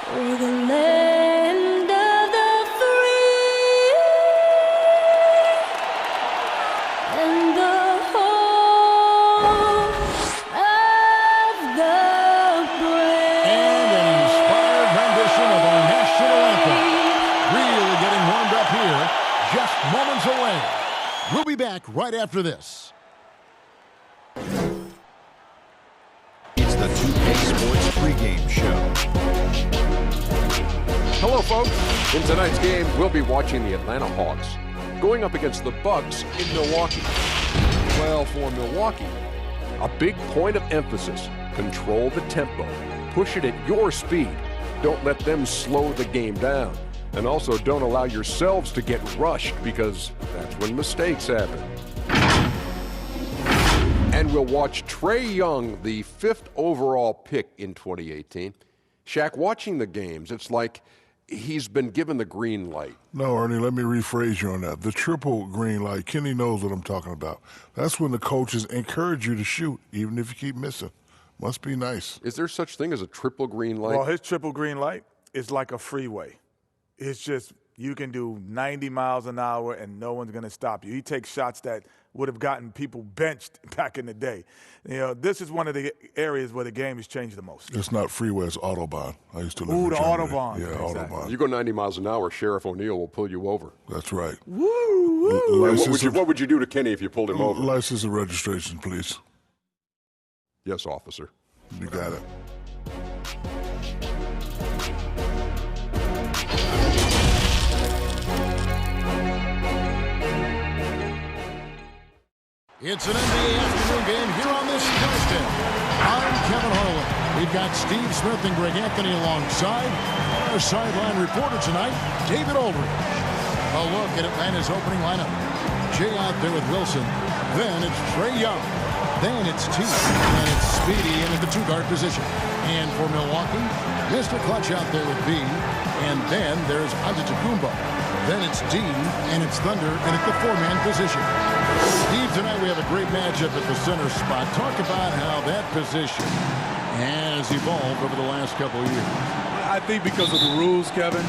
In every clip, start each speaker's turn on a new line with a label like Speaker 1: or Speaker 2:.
Speaker 1: For the land of the free and the home of the brave.
Speaker 2: And an inspired rendition of our national anthem. Really getting warmed up here, just moments away. We'll be back right after this.
Speaker 3: It's the 2K Sports pregame show.
Speaker 4: Hello, folks. In tonight's game, we'll be watching the Atlanta Hawks going up against the Bucks in Milwaukee. Well, for Milwaukee, a big point of emphasis: control the tempo, push it at your speed. Don't let them slow the game down. And also don't allow yourselves to get rushed, because that's when mistakes happen. And we'll watch Trae Young, the 5th overall pick in 2018. Shaq, watching the games, it's like he's been given the green light.
Speaker 5: No, Ernie, let me rephrase you on that. The triple green light, Kenny knows what I'm talking about. That's when the coaches encourage you to shoot, even if you keep missing. Must be nice.
Speaker 4: Is there such thing as a triple green light?
Speaker 6: Well, his triple green light is like a freeway. It's just you can do 90 miles an hour and no one's going to stop you. He takes shots that would have gotten people benched back in the day. You know, this is one of the areas where the game has changed the most.
Speaker 5: It's not freeway, it's Autobahn. I used to live in
Speaker 6: the
Speaker 5: Germany.
Speaker 6: Autobahn.
Speaker 5: Yeah,
Speaker 6: Exactly.
Speaker 5: Autobahn.
Speaker 4: You go 90 miles an hour, Sheriff O'Neal will pull you over.
Speaker 5: That's right.
Speaker 6: Woo!
Speaker 4: What would you do to Kenny if you pulled him over?
Speaker 5: License and registration, please.
Speaker 4: Yes, officer.
Speaker 5: You got it.
Speaker 2: It's an NBA afternoon game here on this Thursday. I'm Kevin Harlan. We've got Steve Smith and Greg Anthony alongside. Our sideline reporter tonight, David Aldridge. A look at Atlanta's opening lineup. Jay out there with Wilson. Then it's Trae Young. Then it's T. And it's Speedy in at the two-guard position. And for Milwaukee, Mr. Clutch out there with B. And then there's Antetokounmpo. Then it's D, and it's Thunder, and at the four-man position. Steve, tonight we have a great matchup at the center spot. Talk about how that position has evolved over the last couple of years.
Speaker 7: I think because of the rules, Kevin,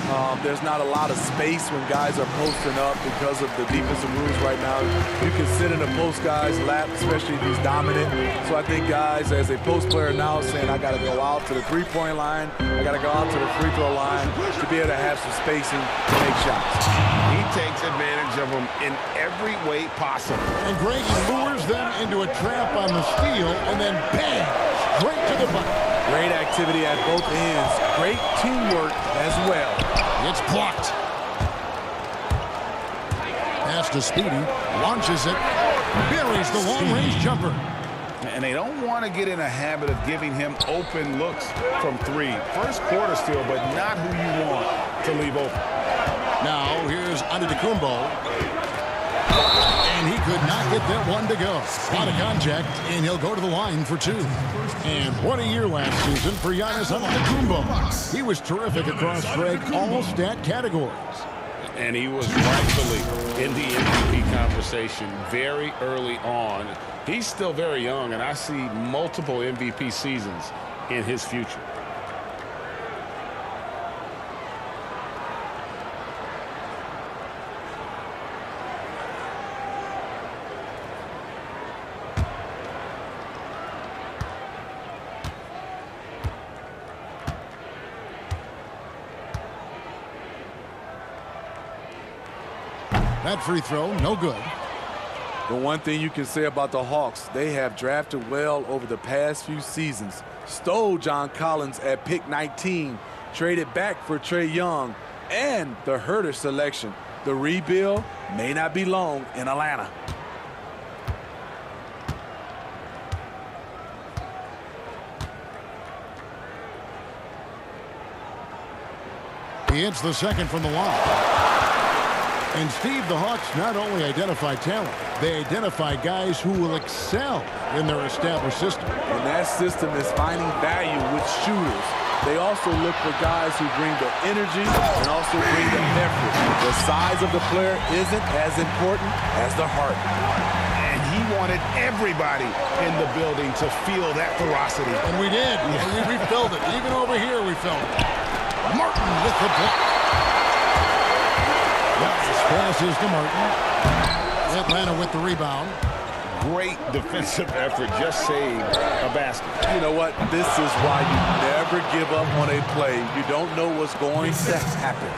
Speaker 7: there's not a lot of space when guys are posting up because of the defensive rules right now. You can sit in a post guy's lap, especially if he's dominant. So I think guys, as a post player now, saying I got to go out to the three-point line, I got to go out to the free throw line to be able to have some spacing to make shots.
Speaker 8: He takes advantage of them in every way possible.
Speaker 2: And Greg lures them into a trap on the steal, and then bang, straight to the bucket.
Speaker 7: Great activity at both ends. Great teamwork as well.
Speaker 2: It's blocked. Pass to Speedy. Launches it. Buries the long-range jumper.
Speaker 8: And they don't want to get in a habit of giving him open looks from three. First quarter still, but not who you want to leave open.
Speaker 2: Now here's Antetokounmpo. And he could not get that one to go. Out of contact, and he'll go to the line for two. And what a year last season for Giannis Antetokounmpo. He was terrific across, Greg, all stat categories.
Speaker 9: And he was rightfully in the MVP conversation very early on. He's still very young, and I see multiple MVP seasons in his future.
Speaker 2: That free throw, no good.
Speaker 7: The one thing you can say about the Hawks, they have drafted well over the past few seasons. Stole John Collins at pick 19, traded back for Trae Young, and the Herter selection. The rebuild may not be long in Atlanta.
Speaker 2: He hits the second from the line. And Steve, the Hawks not only identify talent, they identify guys who will excel in their established system.
Speaker 7: And that system is finding value with shooters. They also look for guys who bring the energy and also bring the effort. The size of the player isn't as important as the heart.
Speaker 8: And he wanted everybody in the building to feel that ferocity.
Speaker 2: And we did. We felt it. Even over here, we felt it. Martin with the block. Giannis passes to Martin. Atlanta with the rebound.
Speaker 8: Great defensive effort, just saved a basket.
Speaker 7: You know what? This is why you never give up on a play. You don't know what's going to happen.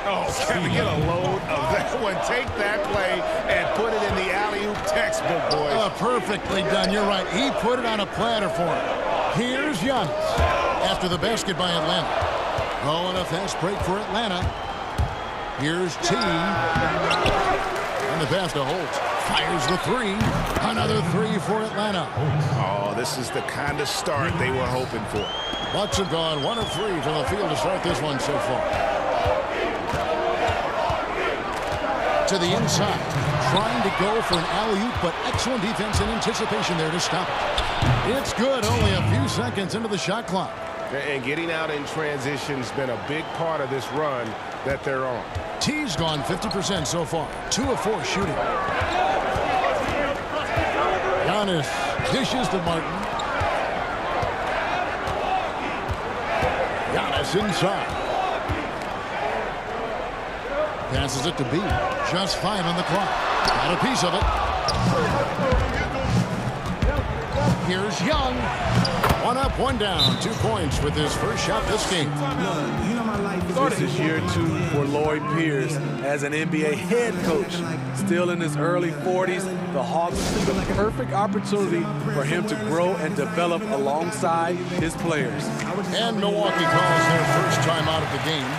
Speaker 8: Oh, can we get a load of that one? Take that play and put it in the alley-oop textbook, boys.
Speaker 2: Perfectly done. You're right. He put it on a platter for him. Here's Giannis after the basket by Atlanta. Oh, and a fast break for Atlanta. Here's T. And the pass to Holt. Fires the three. Another three for Atlanta.
Speaker 8: Oh, this is the kind of start they were hoping for.
Speaker 2: Bucks have gone 1 of 3 from the field to start this one so far. To the inside. Trying to go for an alley-oop, but excellent defense and anticipation there to stop it. It's good. Only a few seconds into the shot clock.
Speaker 8: And getting out in transition has been a big part of this run that they're on.
Speaker 2: T's gone 50% so far. 2 of 4 shooting. Giannis dishes to Martin. Giannis inside. Passes it to B. Just 5 on the clock. Got a piece of it. Here's Young. 1 up, 1 down. 2 points with his first shot this game.
Speaker 7: This is year 2 for Lloyd Pierce as an NBA head coach. Still in his early 40s, the Hawks see the perfect opportunity for him to grow and develop alongside his players.
Speaker 2: And Milwaukee calls their first time out of the game.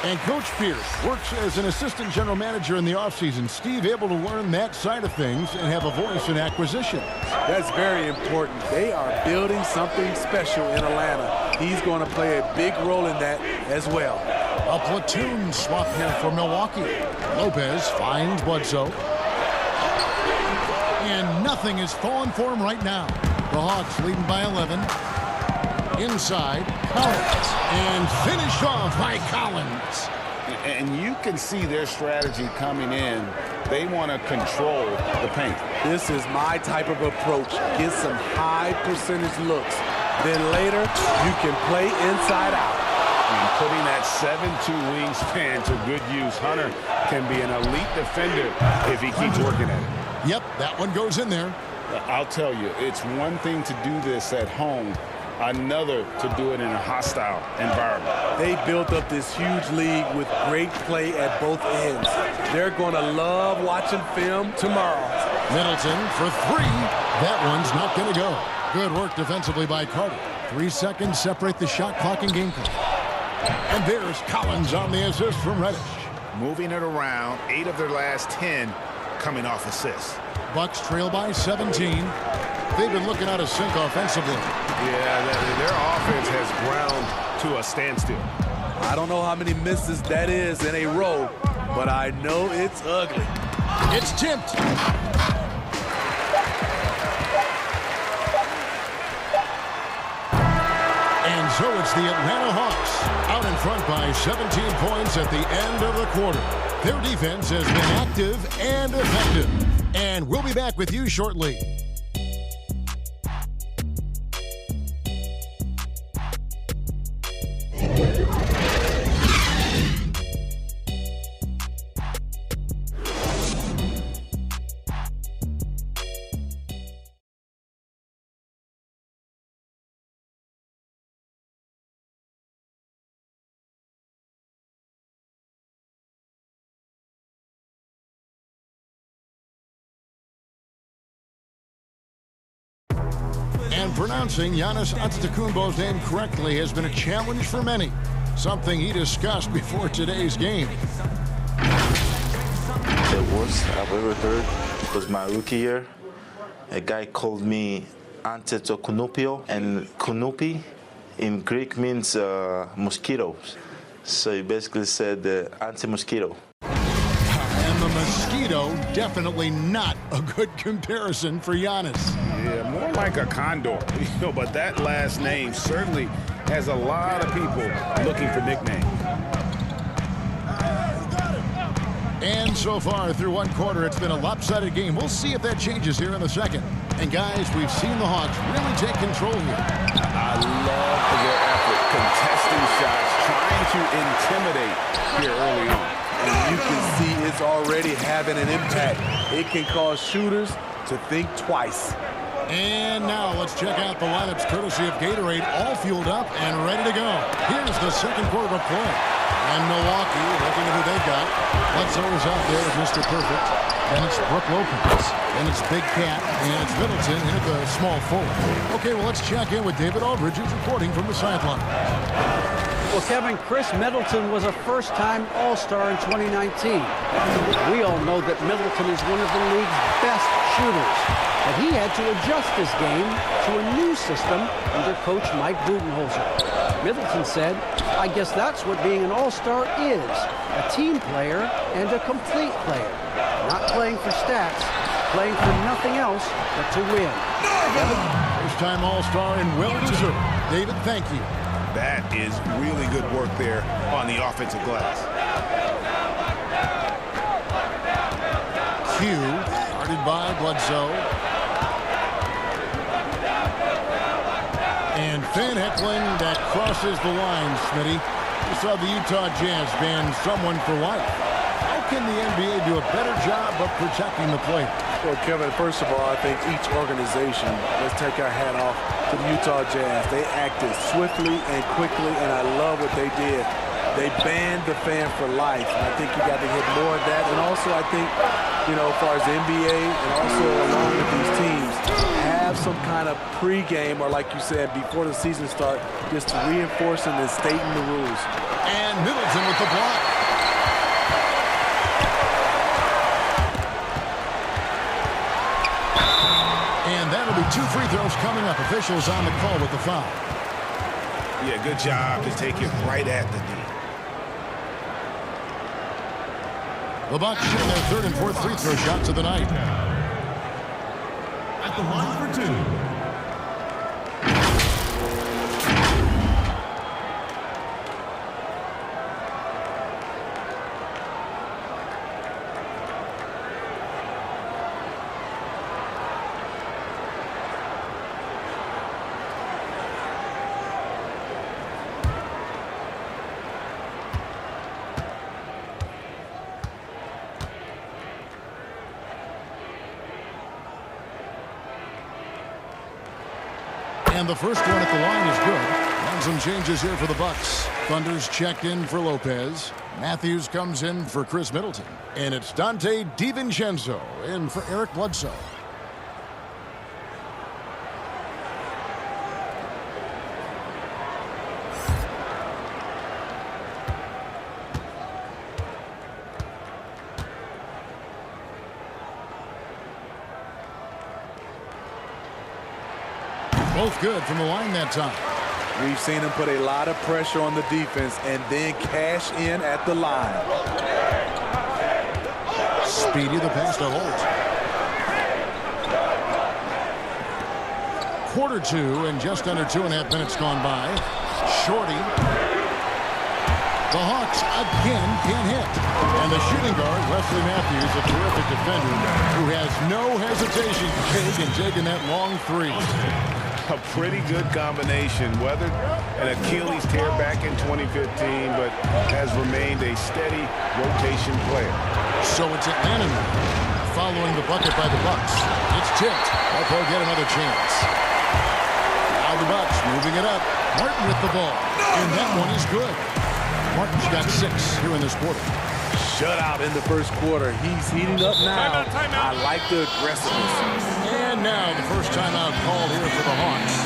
Speaker 2: And Coach Pierce works as an assistant general manager in the offseason. Steve able to learn that side of things and have a voice in acquisition.
Speaker 7: That's very important. They are building something special in Atlanta. He's going to play a big role in that as well.
Speaker 2: A platoon swap here for Milwaukee. Lopez finds Bledsoe. And nothing is falling for him right now. The Hawks leading by 11. Inside, Collins. And finished off by Collins.
Speaker 8: And you can see their strategy coming in. They want to control the paint.
Speaker 7: This is my type of approach. Get some high percentage looks. Then later, you can play inside out.
Speaker 8: And putting that 7'2" wingspan to good use. Hunter can be an elite defender if he keeps working at it.
Speaker 2: Yep, that one goes in there.
Speaker 8: I'll tell you, it's one thing to do this at home, another to do it in a hostile environment.
Speaker 7: They built up this huge league with great play at both ends. They're going to love watching film tomorrow.
Speaker 2: Middleton for 3. That one's not going to go. Good work defensively by Carter. 3 seconds separate the shot clock and game clock. And there's Collins on the assist from Reddish.
Speaker 8: Moving it around, 8 of their last 10 coming off assists.
Speaker 2: Bucks trail by 17. They've been looking out of sync offensively.
Speaker 8: Yeah, their offense has ground to a standstill.
Speaker 7: I don't know how many misses that is in a row, but I know it's ugly.
Speaker 2: It's tipped. And so it's the Atlanta Hawks out in front by 17 points at the end of the quarter. Their defense has been active and effective. And we'll be back with you shortly. And pronouncing Giannis Antetokounmpo's name correctly has been a challenge for many, something he discussed before today's game.
Speaker 10: The worst I've ever heard was my rookie year. A guy called me Antetokounmpo, and Kunupi in Greek means mosquitoes. So he basically said anti-mosquito.
Speaker 2: And the mosquito, definitely not a good comparison for Giannis.
Speaker 8: Yeah, more like a condor, but that last name certainly has a lot of people looking for nicknames.
Speaker 2: And so far through one quarter, it's been a lopsided game. We'll see if that changes here in the second. And guys, we've seen the Hawks really take control here.
Speaker 8: I love their effort, contesting shots, trying to intimidate here early on.
Speaker 7: And you can see it's already having an impact. It can cause shooters to think twice.
Speaker 2: And now let's check out the lineups courtesy of Gatorade, all fueled up and ready to go. Here's the second quarter of play. And Milwaukee, looking at who they've got. Bledsoe's out there with Mr. Perfect. And it's Brook Lopez. And it's Big Cat. And it's Middleton in at the small forward. Okay, well, let's check in with David Aldridge, who's reporting from the sideline.
Speaker 11: Well, Kevin, Chris Middleton was a first-time All-Star in 2019. We all know that Middleton is one of the league's best shooters. But he had to adjust his game to a new system under Coach Mike Budenholzer. Middleton said, I guess that's what being an all-star is, a team player and a complete player. Not playing for stats, playing for nothing else but to win. Kevin?
Speaker 2: First-time all-star and well-deserved. David, thank you.
Speaker 8: That is really good work there on the offensive glass.
Speaker 2: Q, guarded by Bledsoe. And fan heckling that crosses the line, Smitty. We saw the Utah Jazz ban someone for life. How can the NBA do a better job of protecting the player?
Speaker 7: Well, Kevin, first of all, I think each organization, let's take our hat off to the Utah Jazz. They acted swiftly and quickly, and I love what they did. They banned the fan for life. And I think you got to hit more of that. And also, I think, you know, as far as the NBA and also along with these teams, have some kind of pregame or, like you said, before the season starts, just reinforcing and stating the rules.
Speaker 2: And Middleton with the block. And that'll be 2 free throws coming up. Officials on the call with the foul.
Speaker 8: Yeah, good job to take it right at the D.
Speaker 2: The Bucks shooting their third and fourth free throw shots of the night.
Speaker 12: At the line for 2.
Speaker 2: And the first one at the line is good. And some changes here for the Bucks. Thunder's checked in for Lopez. Matthews comes in for Chris Middleton. And it's Dante DiVincenzo in for Eric Bledsoe. Both good from the line that time.
Speaker 7: We've seen him put a lot of pressure on the defense and then cash in at the line.
Speaker 2: Speedy the pass to Holt. Quarter 2 and just under 2.5 minutes gone by. Shorty. The Hawks again can't hit. And the shooting guard, Wesley Matthews, a terrific defender who has no hesitation in taking that long three.
Speaker 8: A pretty good combination. Weathered an Achilles tear back in 2015, but has remained a steady rotation player.
Speaker 2: So it's Atlanta following the bucket by the Bucks. It's tipped. But they'll get another chance. Now the Bucks moving it up. Martin with the ball. And that one is good. Martin's got 6 here in this quarter.
Speaker 7: Shutout in the first quarter. He's heating up now. I like the aggressiveness.
Speaker 2: And now the first timeout called here for the Hawks.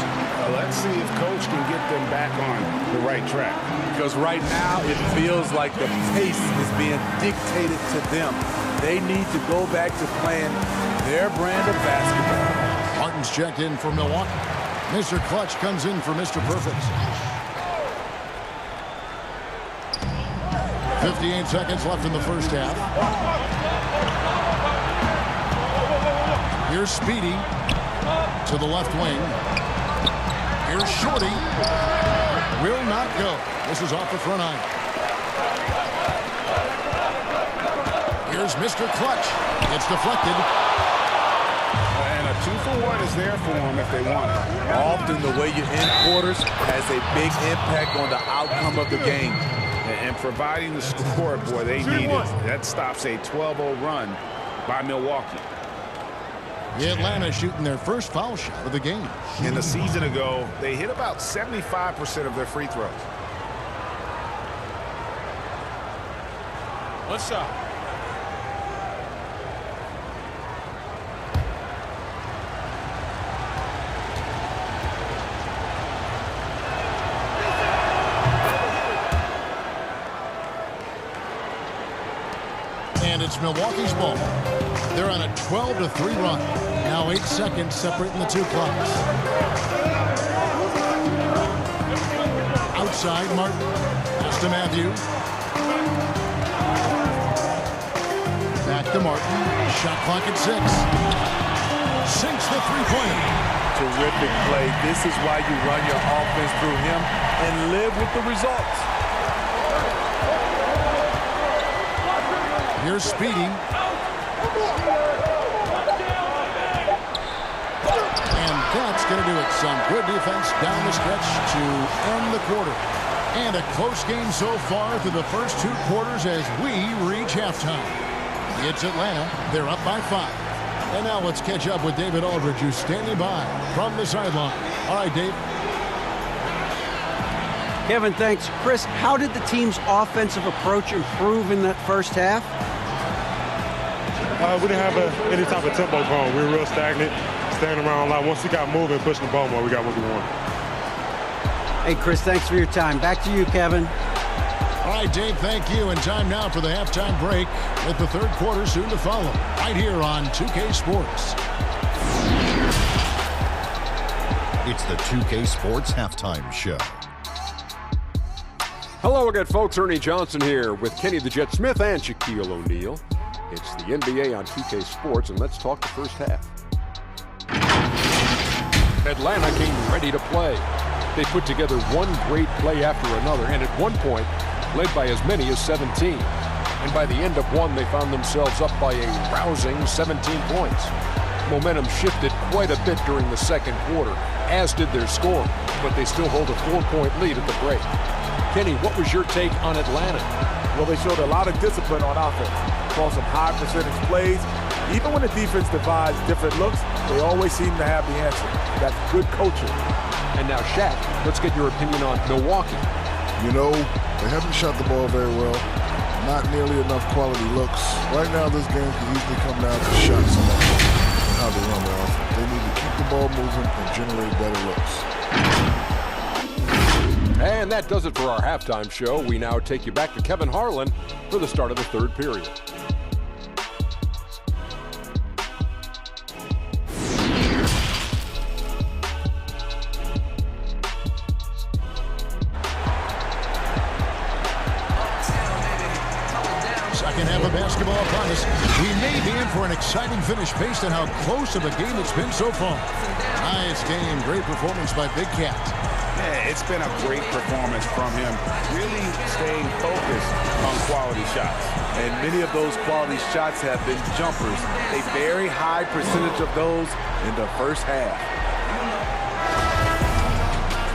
Speaker 8: Let's see if Coach can get them back on the right track.
Speaker 7: Because right now it feels like the pace is being dictated to them. They need to go back to playing their brand of basketball.
Speaker 2: Martin's checked in for Milwaukee. Mr. Clutch comes in for Mr. Perfect. 58 seconds left in the first half. Here's Speedy to the left wing. Here's Shorty. Will not go. This is off the front iron. Here's Mr. Clutch. It's deflected.
Speaker 8: And a 2-for-1 is there for them if they want it.
Speaker 7: Often the way you end quarters has a big impact on the outcome of the game.
Speaker 8: And providing the support, boy, they need it. That stops a 12-0 run by Milwaukee.
Speaker 2: Atlanta shooting their first foul shot of the game.
Speaker 8: In the season ago, they hit about 75% of their free throws.
Speaker 9: What's up?
Speaker 2: And it's Milwaukee's ball. They're on a 12-3 run. Now 8 seconds separating the two clocks. Outside, Martin. Pass to Matthew. Back to Martin. Shot clock at 6. Sinks the three-pointer.
Speaker 7: Terrific play. This is why you run your offense through him and live with the results.
Speaker 2: Here's Speedy. And that's going to do it. Some good defense down the stretch to end the quarter. And a close game so far through the first 2 quarters as we reach halftime. It's Atlanta. They're up by 5. And now let's catch up with David Aldridge, who's standing by from the sideline. All right, Dave.
Speaker 11: Kevin, thanks. Chris, how did the team's offensive approach improve in that first half?
Speaker 12: We didn't have any type of tempo going. We were real stagnant, standing around a lot. Once we got moving, pushing the ball more, we got what we wanted.
Speaker 11: Hey, Chris, thanks for your time. Back to you, Kevin.
Speaker 2: All right, Dave, thank you. And time now for the halftime break with the third quarter soon to follow right here on 2K Sports.
Speaker 3: It's the 2K Sports Halftime Show.
Speaker 4: Hello again, folks. Ernie Johnson here with Kenny the Jet Smith and Shaquille O'Neal. It's the NBA on 2K Sports, and let's talk the first half. Atlanta came ready to play. They put together one great play after another, and at one point, led by as many as 17. And by the end of one, they found themselves up by a rousing 17 points. Momentum shifted quite a bit during the second quarter, as did their score, but they still hold a 4-point lead at the break. Kenny, what was your take on Atlanta?
Speaker 6: Well, they showed a lot of discipline on offense. Called some high percentage plays. Even when the defense divides different looks, they always seem to have the answer. That's good coaching.
Speaker 4: And now, Shaq, let's get your opinion on Milwaukee.
Speaker 5: You know, they haven't shot the ball very well. Not nearly enough quality looks. Right now, this game can easily come down to shots and how they run their offense. They need to keep the ball moving and generate better looks.
Speaker 4: And that does it for our halftime show. We now take you back to Kevin Harlan for the start of the third period.
Speaker 2: Second half of basketball upon us. We may be in for an exciting finish based on how close of a game it's been so far. Nice game. Great performance by Big Cat.
Speaker 8: Yeah, it's been a great performance from him, really staying focused on quality shots.
Speaker 7: And many of those quality shots have been jumpers. A very high percentage of those in the first half.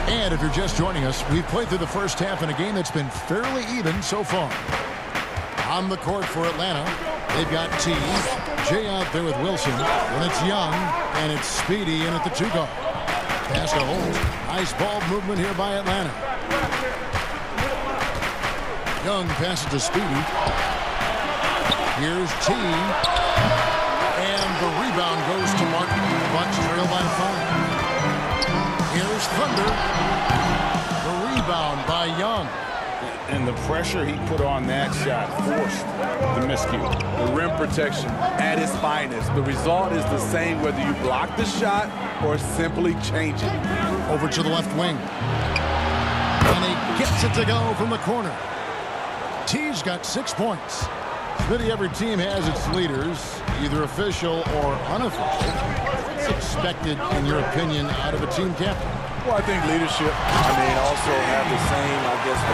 Speaker 2: And if you're just joining us, we've played through the first half in a game that's been fairly even so far. On the court for Atlanta, they've got T. Jay out there with Wilson. Then it's Young, and it's Speedy in at the 2-guard. Pass to Holt. Nice ball movement here by Atlanta. Young passes to Speedy. Here's T. And the rebound goes to Martin. Bucks trail by 5. Here's Thunder. The rebound by Young.
Speaker 8: And the pressure he put on that shot forced the miscue.
Speaker 7: The rim protection at its finest. The result is the same whether you block the shot or simply change it.
Speaker 2: Over to the left wing. And he gets it to go from the corner. T's got 6 points. Smitty, every team has its leaders, either official or unofficial. What's expected, in your opinion, out of a team captain?
Speaker 6: Well, I think leadership, also have the same,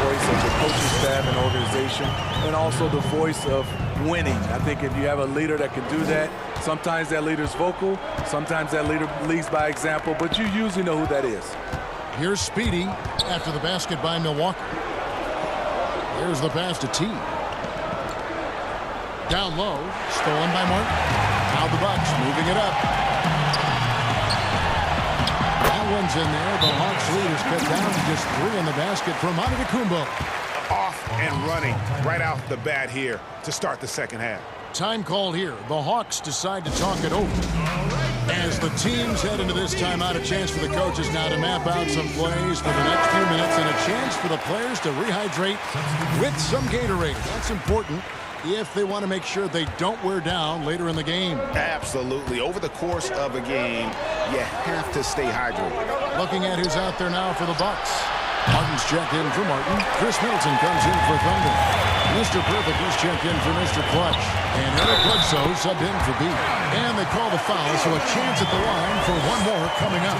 Speaker 6: voice of the coaching staff and organization, and also the voice of winning. I think if you have a leader that can do that, sometimes that leader's vocal, sometimes that leader leads by example, but you usually know who that is.
Speaker 2: Here's Speedy after the basket by Milwaukee. Here's the pass to T. Down low, stolen by Martin. Now the Bucks moving it up. That one's in there. The Hawks lead is cut down to just 3 in the basket from Antetokounmpo.
Speaker 8: Off and running right out the bat here to start the second half.
Speaker 2: Time called here. The Hawks decide to talk it over. As the teams head into this timeout, a chance for the coaches now to map out some plays for the next few minutes and a chance for the players to rehydrate with some Gatorade. That's important if they want to make sure they don't wear down later in the game.
Speaker 8: Absolutely. Over the course of a game, you have to stay hydrated.
Speaker 2: Looking at who's out there now for the Bucks. Martin's checked in for Martin. Chris Middleton comes in for Thunder. Mr. Perfect is checked in for Mr. Clutch. And Eric Bledsoe subbed in for B. And they call the foul, so a chance at the line for one more coming up.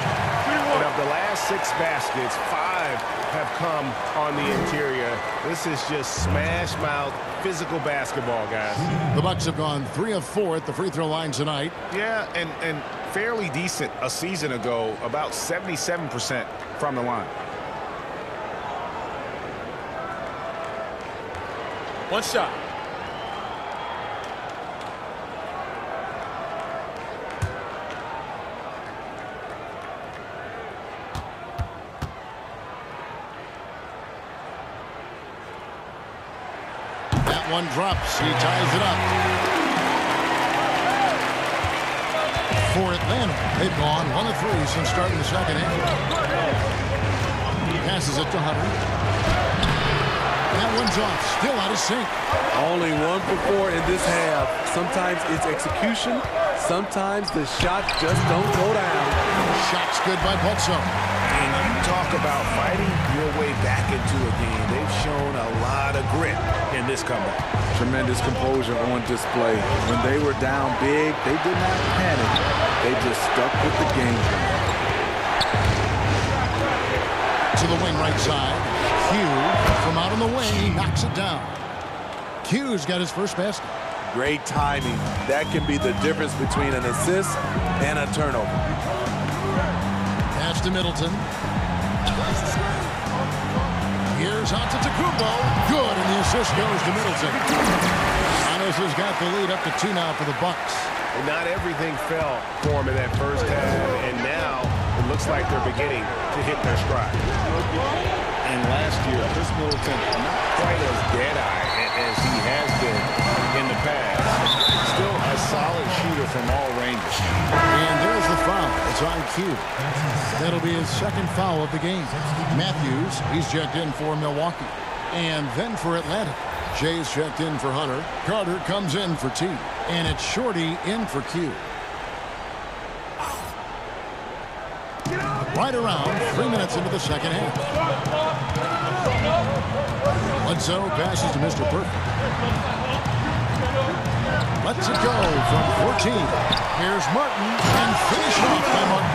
Speaker 8: And of the last 6 baskets, 5 have come on the interior. This is just smash mouth physical basketball, guys.
Speaker 2: The Bucks have gone 3 of 4 at the free throw line tonight.
Speaker 8: Yeah, and fairly decent a season ago, about 77% from the line.
Speaker 4: One shot.
Speaker 2: That one drops. He ties it up. For Atlanta, they've gone 1 of 3 since starting the second half. Passes it to Hunter. That one's off. Still out of sync.
Speaker 7: Only 1 for 4 in this half. Sometimes it's execution. Sometimes the shots just don't go down.
Speaker 2: Shot's good by Bledsoe.
Speaker 8: And you talk about fighting your way back into a game. They've shown a lot of grit in this comeback.
Speaker 7: Tremendous composure on display. When they were down big, they did not panic. They just stuck with the game plan.
Speaker 2: To the wing right side. Q from out on the wing. He knocks it down. Q's got his first basket.
Speaker 7: Great timing. That can be the difference between an assist and a turnover.
Speaker 2: Pass to Middleton. Here's Antetokounmpo. Good, and the assist goes to Middleton. Giannis has got the lead up to 2 now for the Bucks.
Speaker 8: And not everything fell for them in that first half, and now it looks like they're beginning to hit their stride. And last year, Chris Middleton not quite as dead-eye as he has been in the past. Still a solid shooter from all ranges.
Speaker 2: And there's the foul. It's on Q. That'll be his second foul of the game. Matthews, he's checked in for Milwaukee. And then for Atlanta, Jay's checked in for Hunter. Carter comes in for T. And it's Shorty in for Q. Right around 3 minutes into the second half. Bledsoe passes to Mr. Perfect. Lets it go from 14. Here's Martin, and finish off by Martin.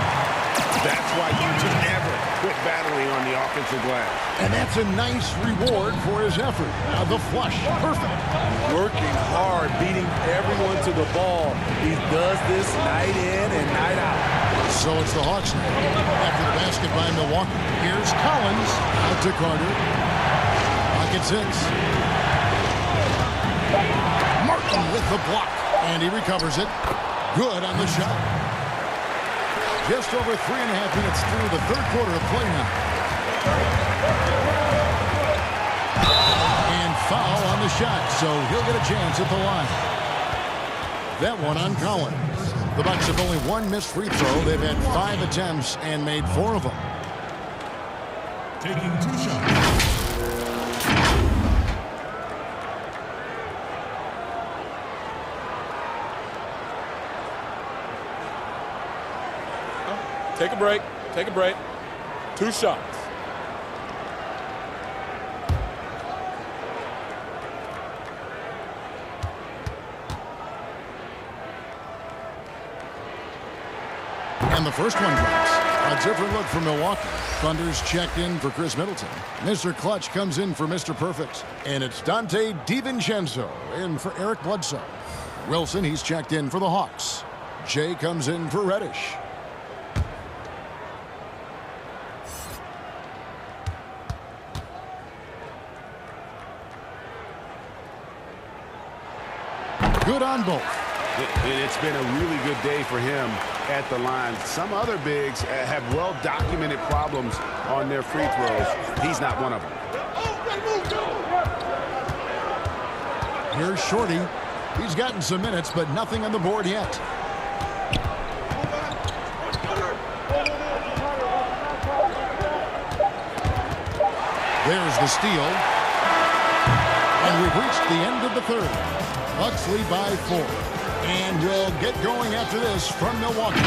Speaker 8: That's why you should never quit battling on the offensive glass.
Speaker 2: And that's a nice reward for his effort. The flush, perfect.
Speaker 7: Working hard, beating everyone to the ball. He does this night in and night out.
Speaker 2: So it's the Hawks now. After the basket by Milwaukee. Here's Collins, out to Carter. Pocket 6. Martin with the block, and he recovers it. Good on the shot. Just over 3.5 minutes through the third quarter of play now. And foul on the shot, so he'll get a chance at the line. That one on Collins. The Bucks have only 1 missed free throw. They've had 5 attempts and made 4 of them.
Speaker 13: Taking 2 shots.
Speaker 4: Take a break. Take a break. 2 shots.
Speaker 2: And the first one drops. A different look for Milwaukee. Thunder's checked in for Chris Middleton. Mr. Clutch comes in for Mr. Perfect. And it's Dante DiVincenzo in for Eric Bledsoe. Wilson, he's checked in for the Hawks. Jay comes in for Reddish. Good on both.
Speaker 8: It's been a really good day for him at the line. Some other bigs have well-documented problems on their free throws. He's not one of them.
Speaker 2: Here's Shorty. He's gotten some minutes, but nothing on the board yet. There's the steal. And we've reached the end of the third. Bucks lead by 4. And we'll get going after this from Milwaukee.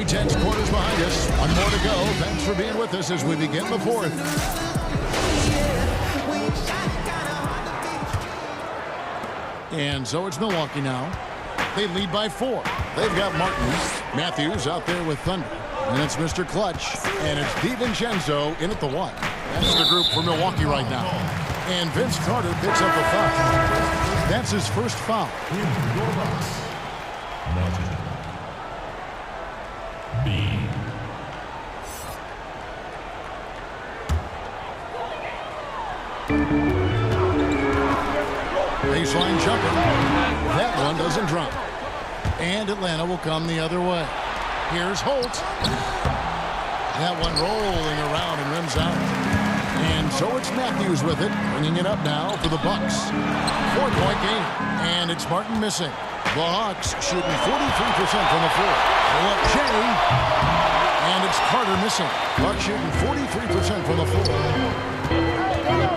Speaker 2: Tense quarters behind us. One more to go. Thanks for being with us as we begin the fourth. And so it's Milwaukee now. They lead by 4. They've got Martin. Matthews out there with Thunder. And it's Mr. Clutch. And it's DiVincenzo in at the 1. That's the group for Milwaukee right now. And Vince Carter picks up a foul. That's his first foul.
Speaker 13: Martin. B.
Speaker 2: Baseline jumper. That one doesn't drop. And Atlanta will come the other way. Here's Holt. That one rolling around and rims out. And so it's Matthews with it, bringing it up now for the Bucks. 4-point game. And it's Martin missing. The Hawks shooting 43% from the floor. Look, Jay. And it's Carter missing. Bucks shooting 43% from the floor.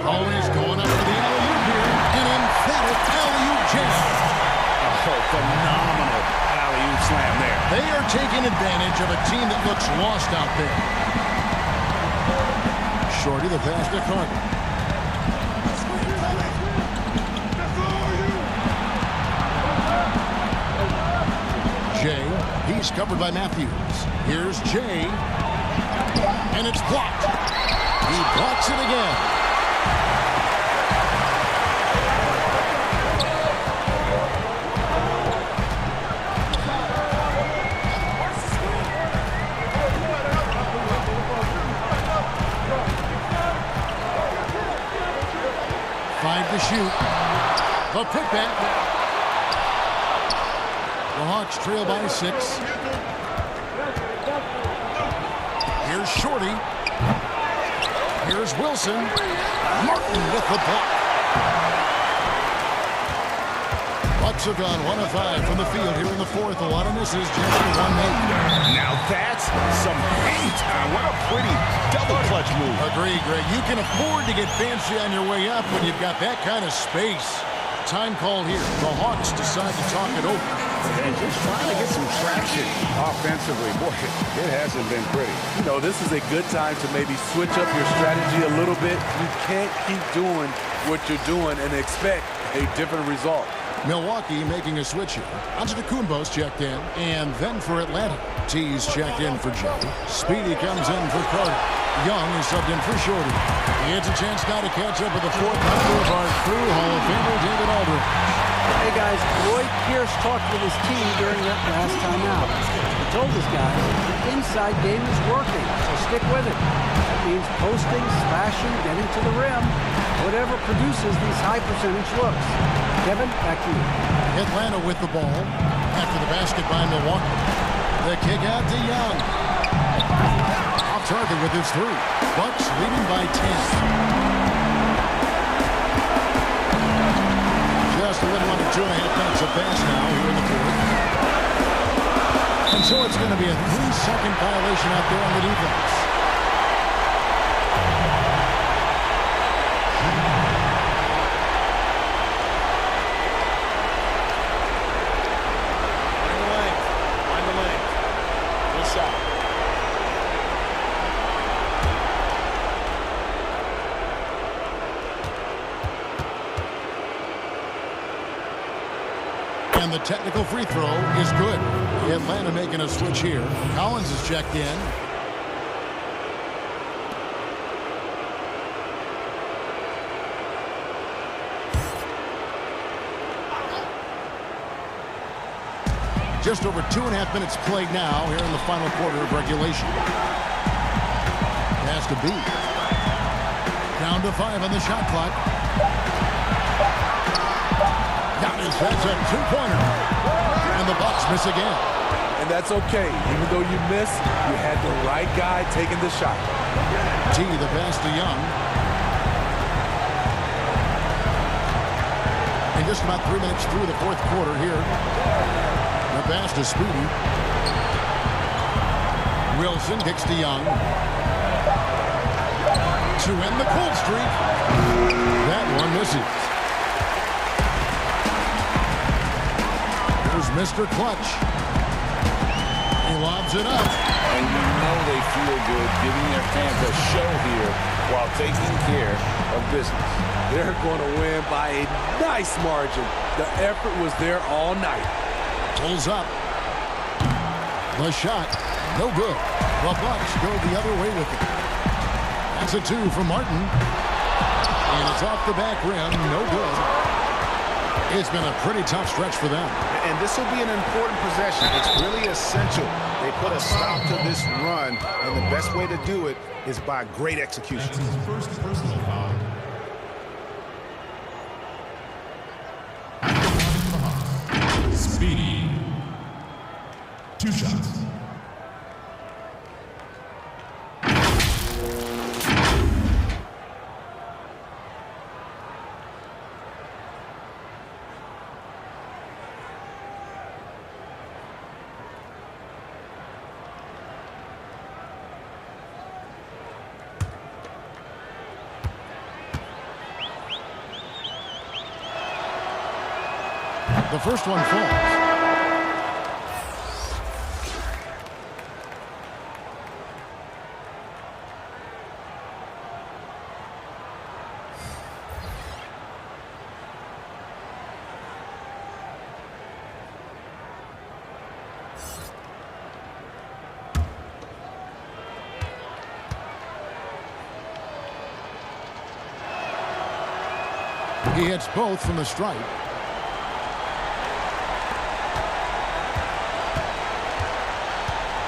Speaker 2: Always going up for the alley-oop here. An emphatic alley-oop jam.
Speaker 8: Oh, phenomenal alley-oop slam there.
Speaker 2: They are taking advantage of a team that looks lost out there. Shorty the pass to Carter. Jay, he's covered by Matthews. Here's Jay. And it's blocked. He blocks it again. Five to shoot. The putback. The Hawks trail by 6. Here's Shorty. Here's Wilson. Martin with the block. Bucks have gone 1 of 5 from the field here in the fourth. A lot of misses, just one make.
Speaker 8: Now that's some hang time. What a pretty double clutch move.
Speaker 2: Agree, Greg. You can afford to get fancy on your way up when you've got that kind of space. Time call here. The Hawks decide to talk it over.
Speaker 8: And just trying to get some traction offensively. Boy, it hasn't been pretty.
Speaker 7: You know, this is a good time to maybe switch up your strategy a little bit. You can't keep doing what you're doing and expect a different result.
Speaker 2: Milwaukee making a switch here. Antetokounmpo's checked in, and then for Atlanta. T's checked in for Joe. Speedy comes in for Carter. Young is subbed in for Shorty. He gets a chance now to catch up with the fourth member of our crew, Hall of Famer David Aldridge.
Speaker 11: Hey guys, Lloyd Pierce talked with his team during that last time out. He told his guys the inside game is working, so stick with it. That means posting, slashing, getting to the rim, whatever produces these high percentage looks. Kevin, back to you.
Speaker 2: Atlanta with the ball after the basket by Milwaukee. The kick out to Young. Off target with his 3. Bucks leading by 10. Just a little under 2.5 minutes of pass now here in the fourth. And so it's going to be a 3-second violation out there on the defense.
Speaker 8: Find the lane. Good shot.
Speaker 2: And the technical free throw is good. Atlanta making a switch here. Collins is checked in. Just over 2.5 minutes played now here in the final quarter of regulation. Has to be. Down to 5 on the shot clock. Giannis has a two-pointer. And the Bucks miss again.
Speaker 7: And that's okay. Even though you miss, you had the right guy taking the shot.
Speaker 2: T, the pass to Young. And just about 3 minutes through the fourth quarter here. The pass to Speedy. Wilson kicks to Young. To end the cold streak. That one misses. Here's Mr. Clutch. He lobs it up.
Speaker 8: And you know they feel good giving their fans a show here while taking care of business.
Speaker 7: They're going to win by a nice margin. The effort was there all night.
Speaker 2: Pulls up. The shot. No good. The Bucks go the other way with it. That's a 2 for Martin. And it's off the back rim. No good. It's been a pretty tough stretch for them.
Speaker 8: And this will be an important possession. It's really essential. They put a stop to this run, and the best way to do it is by great execution.
Speaker 13: That's his first personal foul. Speedy. 2 shots.
Speaker 2: The first one falls. He hits both from the stripe.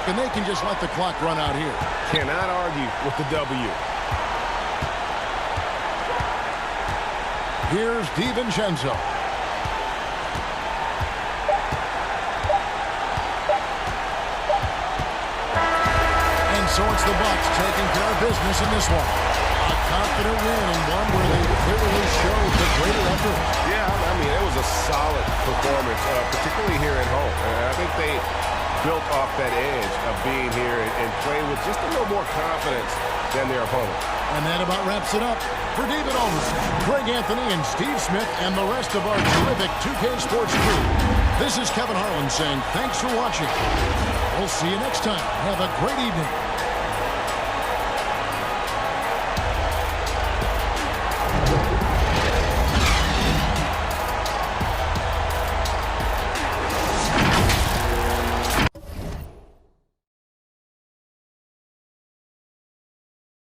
Speaker 2: And they can just let the clock run out here.
Speaker 8: Cannot argue with the W.
Speaker 2: Here's DiVincenzo. And so it's the Bucks taking care of business in this one. A confident win and one where they clearly showed the greater effort.
Speaker 8: Yeah, I mean, it was a solid performance, particularly here at home. I think they built off that edge of being here and playing with just a little more confidence than their opponent.
Speaker 2: And that about wraps it up. For David Alderson, Craig Anthony, and Steve Smith, and the rest of our terrific 2K Sports crew, this is Kevin Harlan saying thanks for watching. We'll see you next time. Have a great evening.